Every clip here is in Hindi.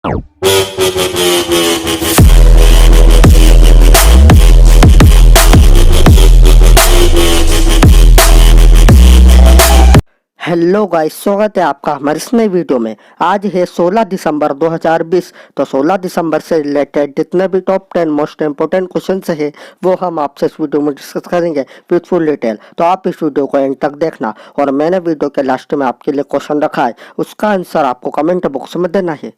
हेलो गाइस, स्वागत है आपका हमारे इस नई वीडियो में। आज है 16 दिसंबर 2020। तो 16 दिसंबर से रिलेटेड जितने भी टॉप 10 मोस्ट इंपोर्टेंट क्वेश्चन है वो हम आपसे इस वीडियो में डिस्कस करेंगे विद फुल डिटेल। तो आप इस वीडियो को एंड तक देखना और मैंने वीडियो के लास्ट में आपके लिए क्वेश्चन रखा है, उसका आंसर आपको कमेंट बॉक्स में देना है।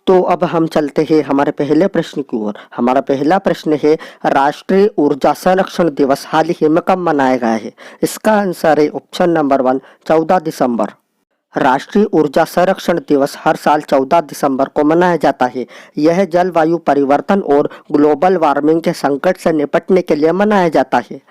तो अब हम चलते हैं हमारे पहले प्रश्न की ओर। हमारा पहला प्रश्न है, राष्ट्रीय ऊर्जा संरक्षण दिवस हाल ही में कब मनाया गया है? इसका आंसर है ऑप्शन नंबर 1, 14 दिसंबर। राष्ट्रीय ऊर्जा संरक्षण दिवस हर साल 14 दिसंबर को मनाया जाता है। यह जलवायु परिवर्तन और ग्लोबल वार्मिंग के संकट से निपटने के लिए मनाया जाता है।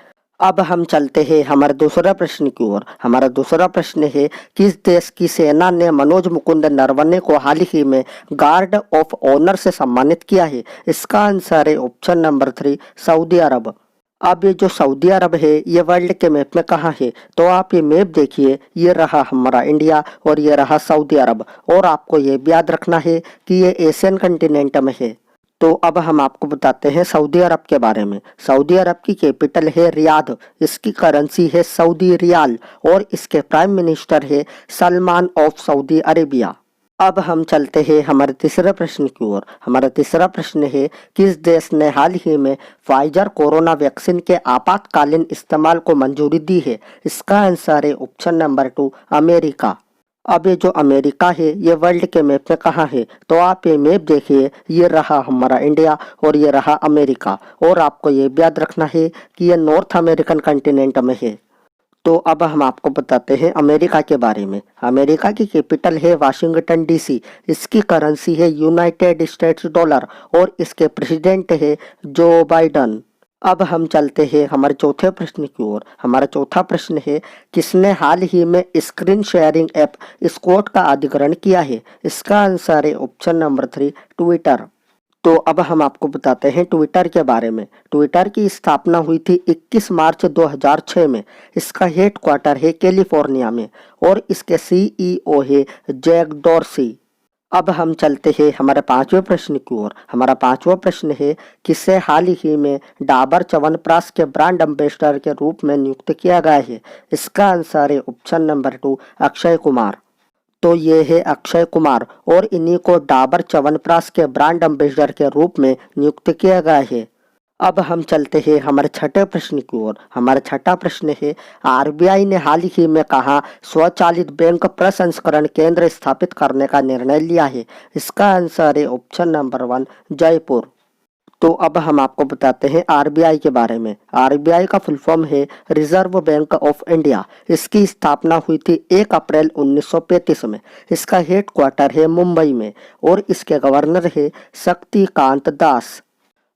अब हम चलते हैं हमारे दूसरा प्रश्न की ओर। हमारा दूसरा प्रश्न है, किस देश की सेना ने मनोज मुकुंद नरवणे को हाल ही में गार्ड ऑफ ऑनर से सम्मानित किया है? इसका आंसर है ऑप्शन नंबर 3, सऊदी अरब। अब ये जो सऊदी अरब है ये वर्ल्ड के मैप में कहाँ है? तो आप ये मैप देखिए, ये रहा हमारा इंडिया और ये रहा सऊदी अरब। और आपको ये भी याद रखना है कि ये एशियन कंटिनेंट में है। तो अब हम आपको बताते हैं सऊदी अरब के बारे में। सऊदी अरब की कैपिटल है रियाद, इसकी करेंसी है सऊदी रियाल और इसके प्राइम मिनिस्टर है सलमान ऑफ सऊदी अरेबिया। अब हम चलते हैं हमारे तीसरे प्रश्न की ओर। हमारा तीसरा प्रश्न है, किस देश ने हाल ही में फाइजर कोरोना वैक्सीन के आपातकालीन इस्तेमाल को मंजूरी दी है? इसका आंसर है ऑप्शन नंबर 2, अमेरिका। अब ये जो अमेरिका है ये वर्ल्ड के मैप में कहाँ है? तो आप ये मैप देखिए, ये रहा हमारा इंडिया और ये रहा अमेरिका। और आपको ये भी याद रखना है कि ये नॉर्थ अमेरिकन कंटिनेंट में है। तो अब हम आपको बताते हैं अमेरिका के बारे में। अमेरिका की कैपिटल है वाशिंगटन डीसी, इसकी करेंसी है यूनाइटेड स्टेट्स डॉलर और इसके प्रेसिडेंट है जो बाइडन। अब हम चलते हैं हमारे चौथे प्रश्न की ओर। हमारा चौथा प्रश्न है, किसने हाल ही में स्क्रीन शेयरिंग ऐप स्क्वाड का अधिग्रहण किया है? इसका आंसर है ऑप्शन नंबर 3, ट्विटर। तो अब हम आपको बताते हैं ट्विटर के बारे में। ट्विटर की स्थापना हुई थी 21 मार्च 2006 में। इसका हेडक्वार्टर है कैलिफोर्निया में और इसके सीईओ है जैक डॉर्सी। अब हम चलते हैं हमारे पांचवें प्रश्न की ओर। हमारा पांचवा प्रश्न है, किसे हाल ही में डाबर च्यवनप्राश के ब्रांड एम्बेसडर के रूप में नियुक्त किया गया है? इसका आंसर है ऑप्शन नंबर 2, अक्षय कुमार। तो ये है अक्षय कुमार और इन्हीं को डाबर च्यवनप्राश के ब्रांड एम्बेसडर के रूप में नियुक्त किया गया है। अब हम चलते हैं हमारे छठे प्रश्न की ओर। हमारा छठा प्रश्न है, आरबीआई ने हाल ही में कहा स्वचालित बैंक प्रसंस्करण केंद्र स्थापित करने का निर्णय लिया है? इसका आंसर है ऑप्शन नंबर 1, जयपुर। तो अब हम आपको बताते हैं आरबीआई के बारे में। आरबीआई का फुल फॉर्म है रिजर्व बैंक ऑफ इंडिया। इसकी स्थापना हुई थी 1 अप्रैल 1935 में। इसका हेडक्वार्टर है मुंबई में और इसके गवर्नर है शक्तिकांत दास।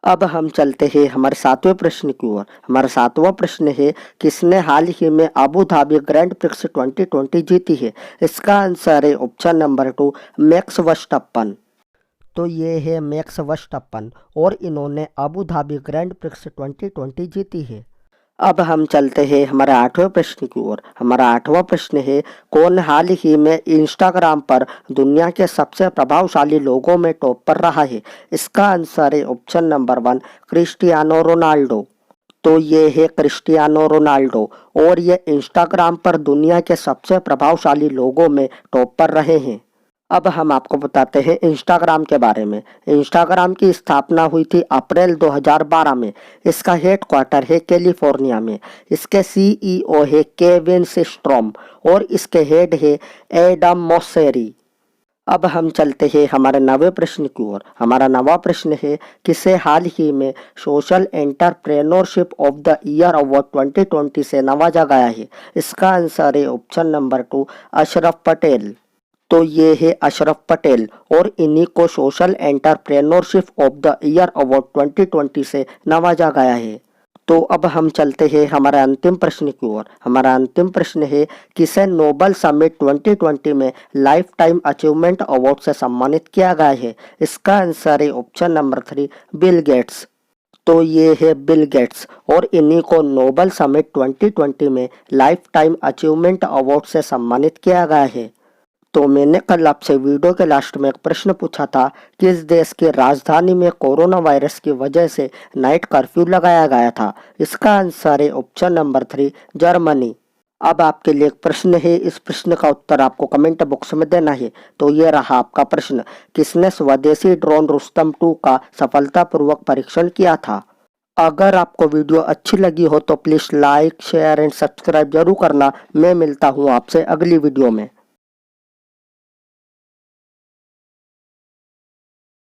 अब हम चलते हैं हमारे सातवें प्रश्न की ओर। हमारा सातवां प्रश्न है, किसने हाल ही में अबू धाबी ग्रैंड प्रिक्स 2020 जीती है? इसका आंसर है ऑप्शन नंबर 2, मैक्स वर्स्टप्पन। तो ये है मैक्स वर्स्टप्पन और इन्होंने अबू धाबी ग्रैंड प्रिक्स 2020 जीती है। अब हम चलते हैं हमारे आठवें प्रश्न की ओर। हमारा आठवां प्रश्न है, कौन हाल ही में इंस्टाग्राम पर दुनिया के सबसे प्रभावशाली लोगों में टॉप पर रहा है? इसका आंसर है ऑप्शन नंबर 1, क्रिस्टियानो रोनाल्डो। तो ये है क्रिस्टियानो रोनाल्डो और ये इंस्टाग्राम पर दुनिया के सबसे प्रभावशाली लोगों में टॉप पर रहे हैं। अब हम आपको बताते हैं इंस्टाग्राम के बारे में। इंस्टाग्राम की स्थापना हुई थी अप्रैल 2012 में। इसका हेडक्वार्टर है कैलिफोर्निया में। इसके सीईओ है केविन सिस्ट्रोम और इसके हेड है एडम मोसेरी। अब हम चलते हैं हमारे नवे प्रश्न की ओर। हमारा नवा प्रश्न है, किसे हाल ही में social entrepreneurship of the year award 2020 से नवाजा गया है? इसका आंसर है ऑप्शन नंबर 2, अशरफ पटेल। तो ये है अशरफ पटेल और इन्हीं को social entrepreneurship of the year award 2020 से नवाजा गया है। तो अब हम चलते हैं हमारा अंतिम प्रश्न की ओर। हमारा अंतिम प्रश्न है, किसे नोबल समिट 2020 में लाइफ टाइम अचीवमेंट अवार्ड से सम्मानित किया गया है? इसका आंसर है ऑप्शन नंबर 3, बिल गेट्स। तो ये है बिल गेट्स और इन्हीं को नोबल समिट 2020 में लाइफ टाइम अचीवमेंट अवार्ड से सम्मानित किया गया है। तो मैंने कल आपसे वीडियो के लास्ट में एक प्रश्न पूछा था कि इस देश की राजधानी में कोरोना वायरस की वजह से नाइट कर्फ्यू लगाया गया था। इसका आंसर है ऑप्शन नंबर 3 जर्मनी। अब आपके लिए एक प्रश्न है, इस प्रश्न का उत्तर आपको कमेंट बॉक्स में देना है। तो ये रहा आपका प्रश्न, किसने स्वदेशी ड्रोन रुस्तम 2 का सफलतापूर्वक परीक्षण किया था। अगर आपको वीडियो अच्छी लगी हो तो please like share and subscribe जरूर करना। मैं मिलता हूँ आपसे अगली वीडियो में।